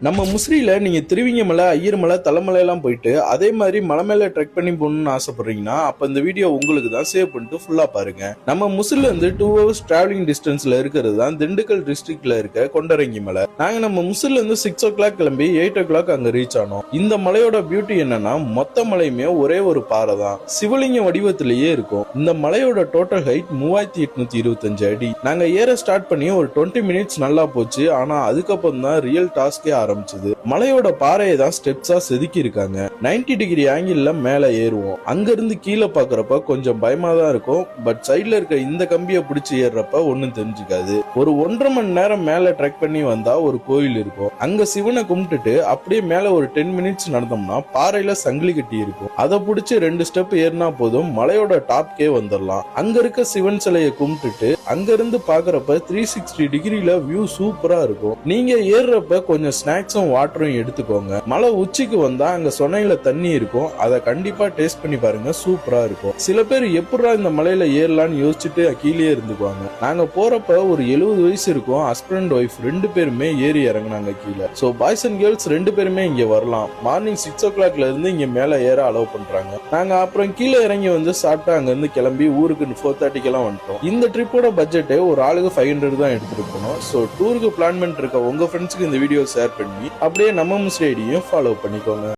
நம்ம முசிறியில நீங்க திருவிங்கமலை, ஐயர்மலை, தலமலை எல்லாம் போயிட்டு அதே மாதிரி மலை மேல ட்ரெக் பண்ணி போகணும்னு ஆசைப்படுறீங்கன்னா அப்ப இந்த வீடியோ உங்களுக்கு தான். சேவ் பண்ணிட்டு ஃபுல்லா பாருங்க. நம்ம முசிறில இருந்து 2 hours டிராவலிங் டிஸ்டன்ஸ்ல இருக்கிறது தான் திண்டுக்கல் டிஸ்ட்ரிக்ட்ல இருக்க கொண்டரங்கி மலை. நாங்க நம்ம முசிறில இருந்து 6 o'clock கிளம்பி 8 o'clock அங்க ரீச் ஆனோம். இந்த மலையோட பியூட்டி என்னன்னா மொத்த மலையுமே ஒரே ஒரு பாறை தான், சிவலிங்க வடிவத்திலேயே இருக்கும். இந்த மலையோட டோட்டல் ஹைட் 3825 அடி. நாங்க ஏற ஸ்டார்ட் பண்ணி ஒரு 20 minutes நல்லா போச்சு. ஆனா அதுக்கப்புறம் தான் ரியல் டாஸ்கே ஆரம்பிச்சது. மலையோட பாறையை தான் ஸ்டெப்ஸா செதுக்கி இருக்காங்க. 90 டிகிரி ஆங்கிள் மேல ஏறுவோம். அங்க இருந்து கீழே பாக்குறப்ப கொஞ்சம் பயமா தான் இருக்கும். பட் சைட்ல இருக்க இந்த கம்பியை பிடிச்சு ஏறப்ப ஒண்ணும் தெரிஞ்சுக்காது. ஒரு 1.5 மணி நேரம் மேல ட்ரெக் பண்ணி வந்தா ஒரு கோயில் இருக்கும். அங்க சிவனை கும்பிட்டுட்டு அப்படியே மேல ஒரு 10 minutes நடந்தோம்னா பாறையில சங்கிலி கட்டி இருக்கும். அதை பிடிச்சு 2 ஸ்டெப் ஏறினா போதும் மலையோட டாப்கே வந்துடலாம். அங்க இருக்க சிவன் சிலையை கும்பிட்டுட்டு அங்க இருந்து பாக்குறப்ப 360 டிகிரில வியூ சூப்பரா இருக்கும். நீங்க ஏறுறப்ப கொஞ்சம் ஸ்நாக்ஸும் வாட்டரும் எடுத்துக்கோங்க. மலை உச்சிக்கு வந்தா அங்க சொன்னையில தண்ணி இருக்கும். அதை கண்டிப்பா டேஸ்ட் பண்ணி பாருங்க, சூப்பரா இருக்கும். சில பேர் எப்படா இந்த மலையில ஏறலான்னு யோசிச்சுட்டு கீழே இருந்துக்குவாங்க. நாங்க போறப்ப ஒரு 70 வயசு இருக்கும். ஹஸ்பண்ட் ஒய்ஃப் 2 பேருமே ஏறி இறங்குனாங்க கீழே. சோ பாய்ஸ் அண்ட் கேர்ள்ஸ் 2 பேருமே இங்க வரலாம். மார்னிங் 6 o'clockல இருந்து இங்க மேல ஏற அலோவ் பண்றாங்க. நாங்க அப்புறம் கீழே இறங்கி வந்து சாப்பிட்டு அங்க இருந்து கிளம்பி ஊருக்கு 4:30 எல்லாம் வந்துட்டோம். இந்த ட்ரிப்போட பட்ஜெட்டே ஒரு ஆளுக்கு 500 தான் எடுத்துட்டு போனோம். சோ டூருக்கு பிளான் பண்ணிட்டு இருக்க உங்க ஃப்ரெண்ட்ஸ்க்கு இந்த வீடியோ ஷேர் பண்ணி அப்படியே நம்ம முசிறி ஐடியும் ஃபாலோ பண்ணிக்கோங்க.